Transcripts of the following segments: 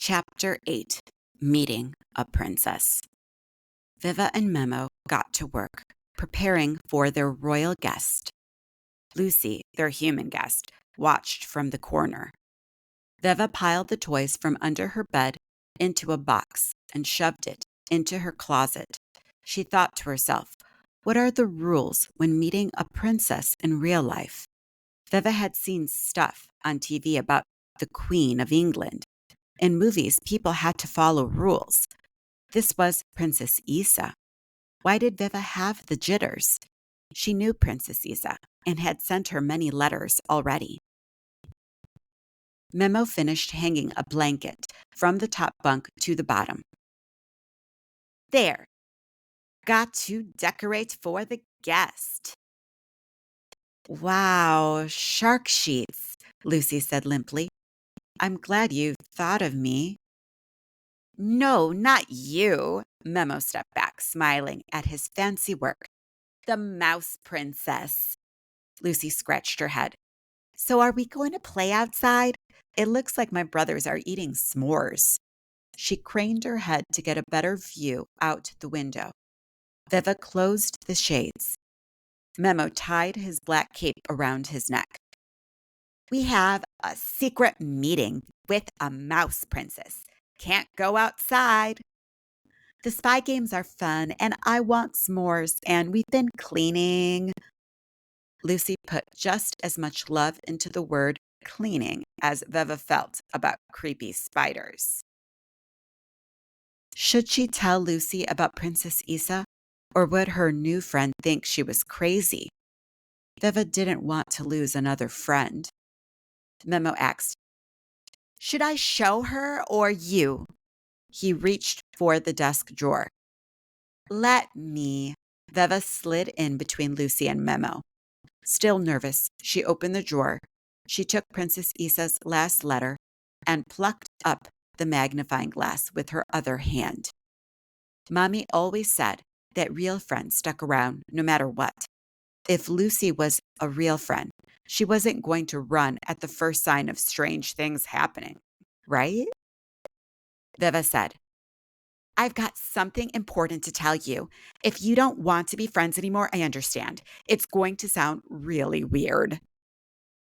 Chapter 8 Meeting a Princess. Veva and Memo got to work, preparing for their royal guest. Lucy, their human guest, watched from the corner. Veva piled the toys from under her bed into a box and shoved it into her closet. She thought to herself, what are the rules when meeting a princess in real life? Veva had seen stuff on TV about the Queen of England. In movies, people had to follow rules. This was Princess Iza. Why did Veva have the jitters? She knew Princess Iza and had sent her many letters already. Memo finished hanging a blanket from the top bunk to the bottom. There. Got to decorate for the guest. Wow, shark sheets, Lucy said limply. I'm glad you thought of me. No, not you. Memo stepped back, smiling at his fancy work. The mouse princess. Lucy scratched her head. So are we going to play outside? It looks like my brothers are eating s'mores. She craned her head to get a better view out the window. Veva closed the shades. Memo tied his black cape around his neck. We have a secret meeting with a mouse princess. Can't go outside. The spy games are fun, and I want s'mores, and we've been cleaning. Lucy put just as much love into the word cleaning as Veva felt about creepy spiders. Should she tell Lucy about Princess Iza, or would her new friend think she was crazy? Veva didn't want to lose another friend. Memo asked, should I show her or you? He reached for the desk drawer. Let me. Veva slid in between Lucy and Memo. Still nervous, she opened the drawer. She took Princess Iza's last letter and plucked up the magnifying glass with her other hand. Mommy always said that real friends stuck around no matter what. If Lucy was a real friend, she wasn't going to run at the first sign of strange things happening, right? Veva said, I've got something important to tell you. If you don't want to be friends anymore, I understand. It's going to sound really weird.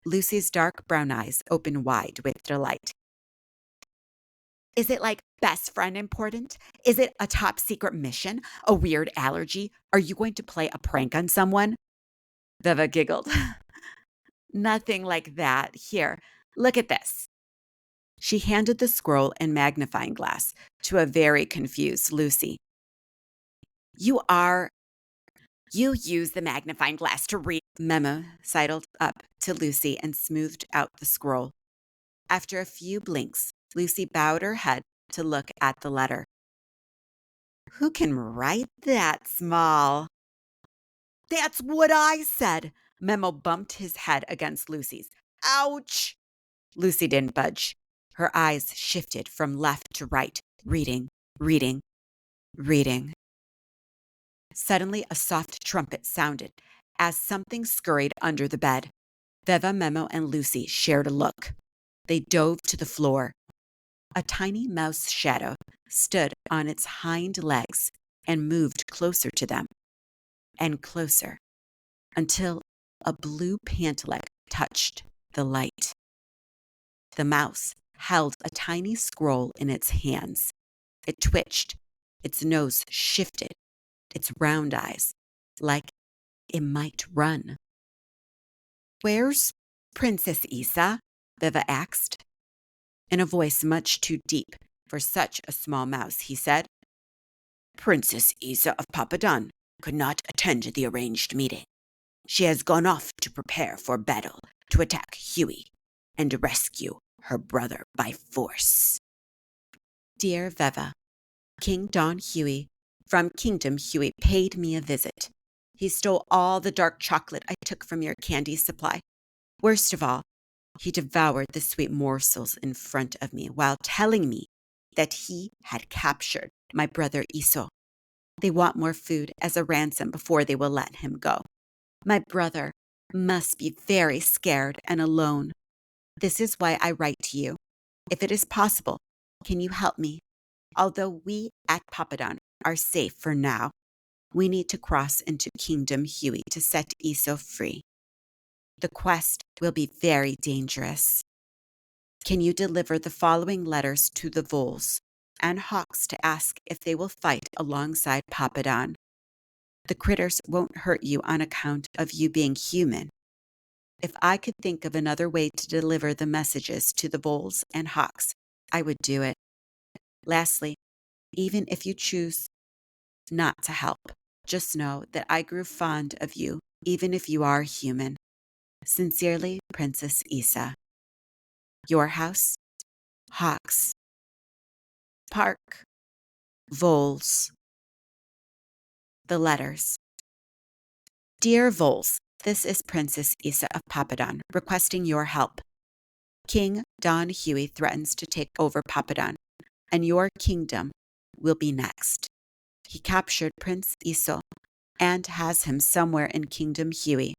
Lucy's dark brown eyes opened wide with delight. Is it like best friend important? Is it a top secret mission? A weird allergy? Are you going to play a prank on someone? Veva giggled. Nothing like that. Here, look at this. She handed the scroll and magnifying glass to a very confused Lucy. You use the magnifying glass to read. Memo sidled up to Lucy and smoothed out the scroll. After a few blinks, Lucy bowed her head to look at the letter. Who can write that small? That's what I said. Memo bumped his head against Lucy's. Ouch! Lucy didn't budge. Her eyes shifted from left to right, reading. Suddenly, a soft trumpet sounded as something scurried under the bed. Veva, Memo, and Lucy shared a look. They dove to the floor. A tiny mouse shadow stood on its hind legs and moved closer to them, and closer, until a blue pant leg touched the light. The mouse held a tiny scroll in its hands. It twitched, its nose shifted, its round eyes, like it might run. Where's Princess Iza? Veva asked. In a voice much too deep for such a small mouse, he said, Princess Iza of Papadon could not attend the arranged meeting. She has gone off to prepare for battle to attack Huey and rescue her brother by force. Dear Veva, King Don Huey from Kingdom Huey paid me a visit. He stole all the dark chocolate I took from your candy supply. Worst of all, he devoured the sweet morsels in front of me while telling me that he had captured my brother Iso. They want more food as a ransom before they will let him go. My brother must be very scared and alone. This is why I write to you. If it is possible, can you help me? Although we at Papadon are safe for now, we need to cross into Kingdom Huey to set Iso free. The quest will be very dangerous. Can you deliver the following letters to the voles and hawks to ask if they will fight alongside Papadon? The critters won't hurt you on account of you being human. If I could think of another way to deliver the messages to the voles and hawks, I would do it. Lastly, even if you choose not to help, just know that I grew fond of you, even if you are human. Sincerely, Princess Iza. Your house, hawks, park, voles. The letters. Dear voles, this is Princess Iza of Papadon requesting your help. King Don Huey threatens to take over Papadon, and your kingdom will be next. He captured Prince Iso and has him somewhere in Kingdom Huey.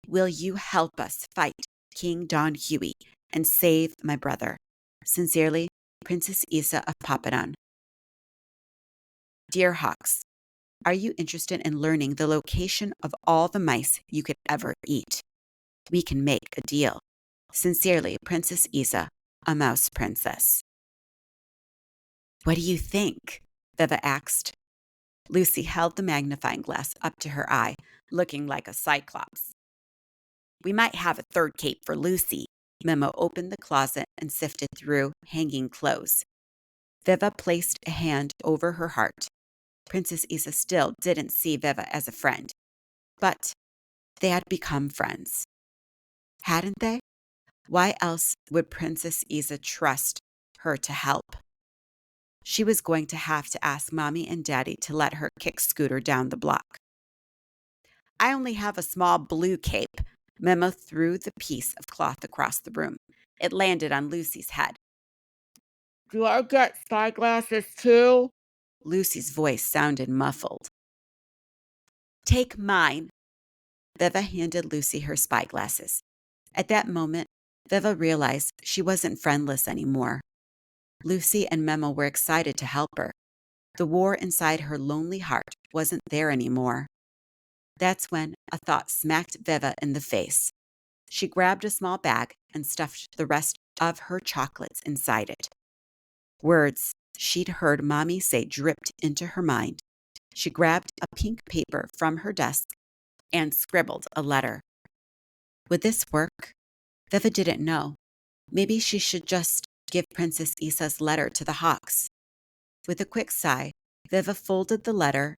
Will you help us fight King Don Huey and save my brother? Sincerely, Princess Iza of Papadon. Dear Hawks, are you interested in learning the location of all the mice you could ever eat? We can make a deal. Sincerely, Princess Iza, a mouse princess. What do you think? Veva asked. Lucy held the magnifying glass up to her eye, looking like a cyclops. We might have a third cape for Lucy. Memo opened the closet and sifted through hanging clothes. Veva placed a hand over her heart. Princess Iza still didn't see Veva as a friend, but they had become friends. Hadn't they? Why else would Princess Iza trust her to help? She was going to have to ask Mommy and Daddy to let her kick Scooter down the block. I only have a small blue cape. Memo threw the piece of cloth across the room. It landed on Lucy's head. Do I get spyglasses too? Lucy's voice sounded muffled. Take mine. Veva handed Lucy her spyglasses. At that moment, Veva realized she wasn't friendless anymore. Lucy and Memo were excited to help her. The war inside her lonely heart wasn't there anymore. That's when a thought smacked Veva in the face. She grabbed a small bag and stuffed the rest of her chocolates inside it. Words she'd heard Mommy say dripped into her mind. She grabbed a pink paper from her desk and scribbled a letter. Would this work? Veva didn't know. Maybe she should just give Princess Iza's letter to the hawks. With a quick sigh, Veva folded the letter,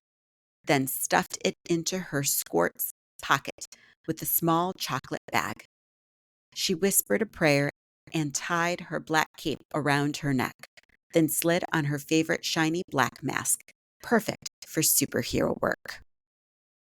then stuffed it into her skirt's pocket with a small chocolate bag. She whispered a prayer and tied her black cape around her neck, then slid on her favorite shiny black mask, perfect for superhero work.